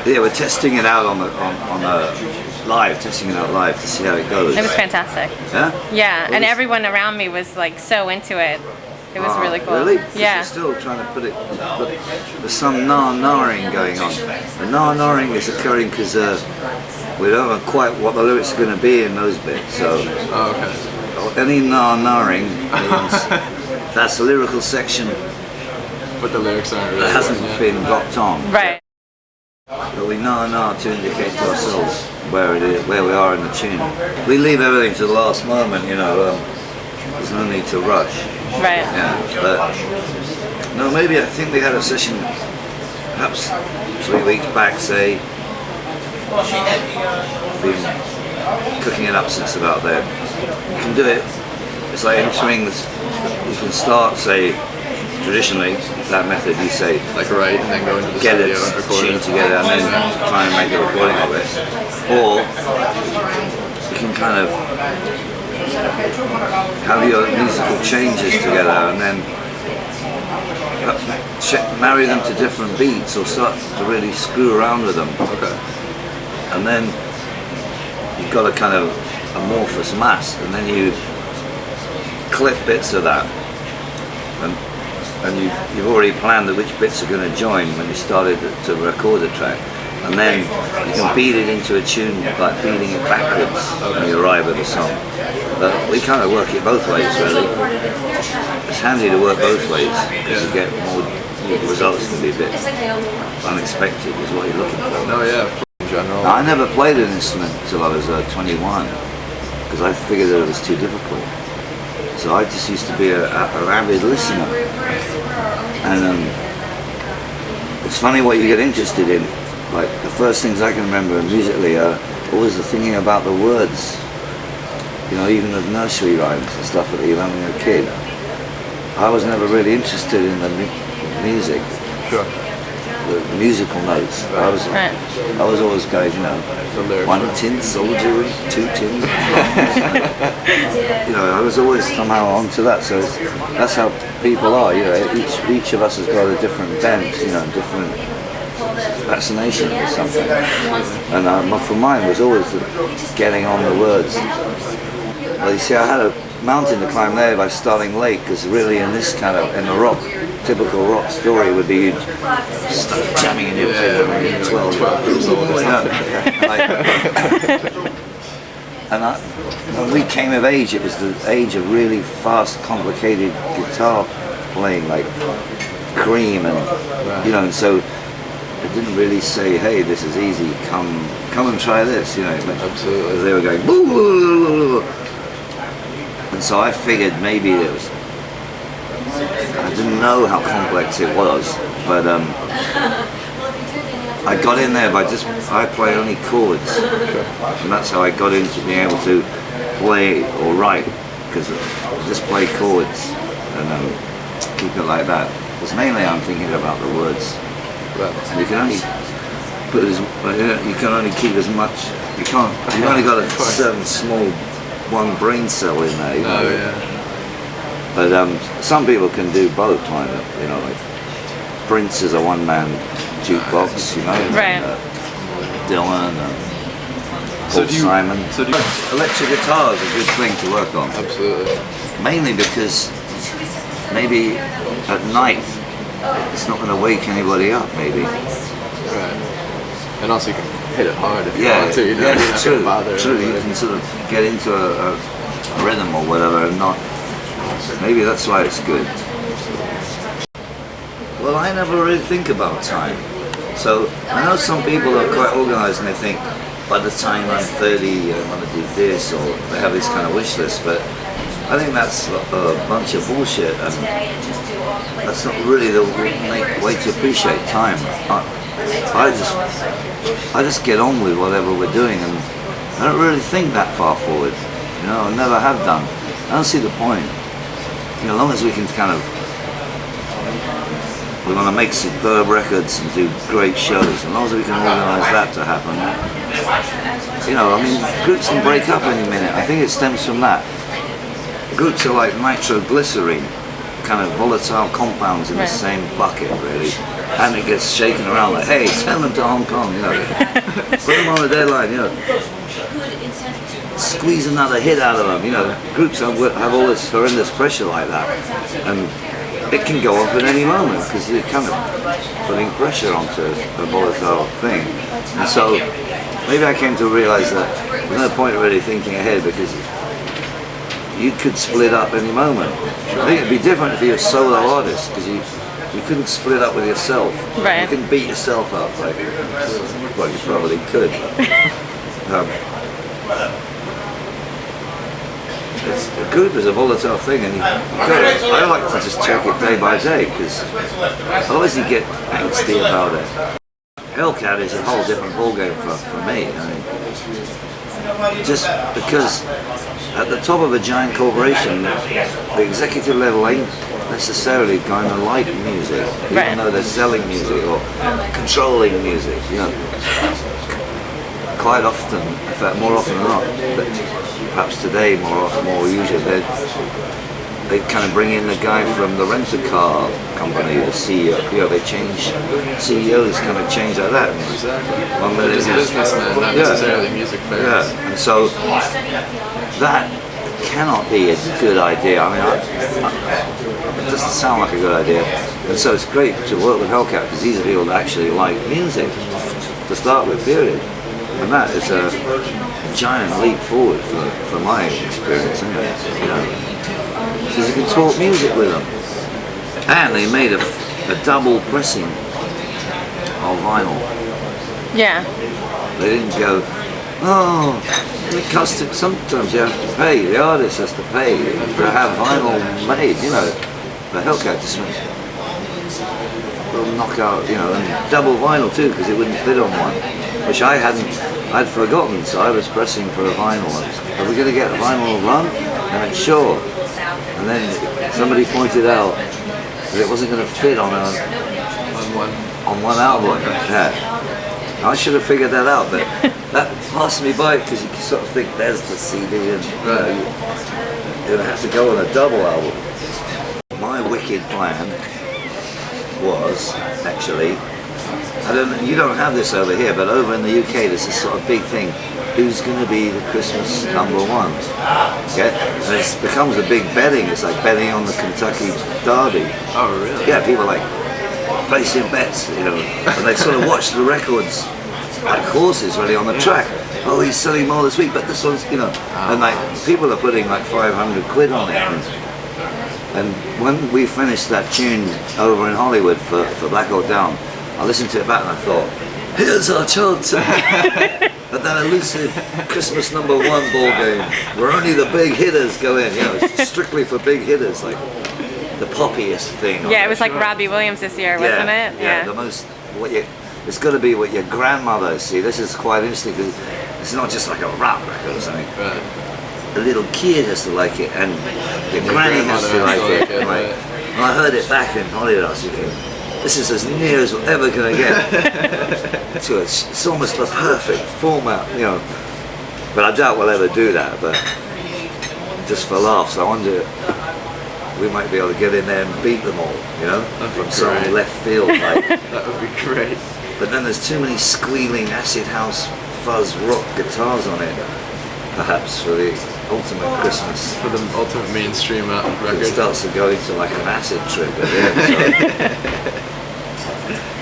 Yeah, we're testing it out on live, testing it out live to see how it goes. It was fantastic. Yeah? Yeah, and everyone around me was like so into it. It was really cool. Really? Yeah. We're still trying to put it, but there's some na-naring going on. The na-naring is occurring because we don't know quite what the lyrics are going to be in those bits. So any na-naring means that's the lyrical section, but the lyrics aren't really hasn't been dropped on. Right. But we na to indicate to ourselves where it is, where we are in the tune. We leave everything to the last moment, you know. There's no need to rush. Right. Yeah, but no, maybe I think we had a session, perhaps 3 weeks back, say. Been cooking it up since about then. You can do it. It's like entering this. You can start, say, traditionally that method. You say like write and then go into the get studio it and record tuned it together and then try and make a recording of it, or you can kind of have your musical changes together and then marry them to different beats or start to really screw around with them. Okay. And then you've got a kind of amorphous mass, and then you clip bits of that, and you've already planned which bits are going to join when you started to record the track. And then you can beat it into a tune, like beating it backwards when you arrive at the song. But we kind of work it both ways, really. It's handy to work both ways, because you get more, the results can be a bit unexpected, is what you're looking for. No, yeah, in general. Now, I never played an instrument until I was 21, because I figured that it was too difficult. So I just used to be an avid listener. And it's funny what you get interested in. Like, the first things I can remember musically are always the thinking about the words. You know, even the nursery rhymes and stuff that you learn when you're a kid. I was never really interested in the music. Sure. The musical notes. I was always going, you know, one tin soldier, two tin drums. You know, I was always somehow onto that. So that's how people are. You know, each of us has got a different bent. You know, different fascination or something. And for mine was always getting on the words. Well, you see, I had a mountain to climb there by starting late, because really in this kind of, in the rock, typical rock story would be you'd start jamming in your bed when you're 12 years old. And when we came of age, it was the age of really fast, complicated guitar playing, like Cream, and you know, and so it didn't really say, hey, this is easy, come and try this, you know. Absolutely. They were going, boo, boo, boo, boo. And so I figured maybe it was, I didn't know how complex it was, but I got in there by I play only chords, and that's how I got into being able to play or write, because I just play chords and keep it like that. Because mainly I'm thinking about the words. And you can only you can only keep as much. You've only got a certain small one brain cell in there. You know? Oh, yeah. But some people can do both. You know, like Prince is a one-man jukebox. You know, Right. Dylan, Paul Simon. Electric guitar is a good thing to work on. Absolutely. Mainly because maybe at night it's not going to wake anybody up, maybe. Right. And also you can hit it hard if you want to, you know, yeah, you're not true, gonna bother true. anybody. You can sort of get into a rhythm or whatever and not, maybe that's why it's good. Well, I never really think about time. So I know some people are quite organized and they think, by the time I'm 30 I want to do this, or they have this kind of wish list, but I think that's a bunch of bullshit, and that's not really the way to appreciate time. I just get on with whatever we're doing, and I don't really think that far forward. You know, I never have done. I don't see the point. You know, as long as we can kind of, we want to make superb records and do great shows, as long as we can organise that to happen. You know, I mean, groups can break up any minute. I think it stems from that. Groups are like nitroglycerine. kind of volatile compounds in the same bucket, really. And it gets shaken around like, hey, send them to Hong Kong, you know. Put them on the deadline, you know. Squeeze another hit out of them, you know. Groups have all this horrendous pressure like that. And it can go off at any moment because you're kind of putting pressure onto a volatile thing. And so maybe I came to realize that there's no point really thinking ahead because you could split up any moment. I think it'd be different if you're a solo artist because you couldn't split up with yourself. Right. You couldn't beat yourself up. Like, well, you probably could. A group is a volatile thing, and I like to just check it day by day because otherwise you get angsty about it. Hellcat is a whole different ballgame for me. I mean, just because at the top of a giant corporation, the executive level ain't necessarily going to like music, even though they're selling music or controlling music. You know, quite often, in fact, more often than not, but perhaps today more usually, they kind of bring in the guy from the rent-a-car company, the CEO. You know, they change CEOs, kind of change like that. Exactly. He's a businessman, not necessarily music fans. Yeah, and so that cannot be a good idea. I mean, it doesn't sound like a good idea. And so it's great to work with Hellcat because these are people that actually like music to start with, period. And that is a giant leap forward for my experience, isn't it? You know, because you can talk music with them. And they made a double pressing of vinyl. Yeah. They didn't go, oh, it costs it. Sometimes you have to pay, the artist has to pay to have vinyl made, you know. But Hellcat just went, little knockout, you know, and double vinyl too, because it wouldn't fit on one, which I'd forgotten, so I was pressing for a vinyl. Are we going to get a vinyl run? And then sure. And then somebody pointed out that it wasn't going to fit on one album. Yeah. I should have figured that out, but that passed me by because you sort of think there's the CD and you know, you're going to have to go on a double album. My wicked plan was actually, you don't have this over here, but over in the UK there's this sort of big thing. Who's going to be the Christmas #1? Okay? And it becomes a big betting. It's like betting on the Kentucky Derby. Oh, really? Yeah, people are like placing bets, you know, and they sort of watch the records like horses really on the track. Oh, he's selling more this week, but this one's, you know, and like people are putting like 500 quid on it. And when we finished that tune over in Hollywood for Black Hawk Down, I listened to it back and I thought, here's our chance at that elusive Christmas #1 ball game where only the big hitters go in. You know, it's strictly for big hitters, like the poppiest thing. Yeah, it was like Robbie Williams this year, wasn't it? Yeah, the most, it's got to be what your grandmother, see, this is quite interesting because it's not just like a rap record or something. Right. The little kid has to like it and your granny has to like it. Like, when I heard it back in Hollywood, I was thinking, this is as near as we're ever going to get to it. It's almost the perfect format, you know. But I doubt we'll ever do that, but just for laughs, I wonder if we might be able to get in there and beat them all, you know, from some left field. Like. That would be great. But then there's too many squealing acid house fuzz rock guitars on it, perhaps for the ultimate Christmas. For the ultimate mainstream record. It starts to go into like an acid trip at the end. So.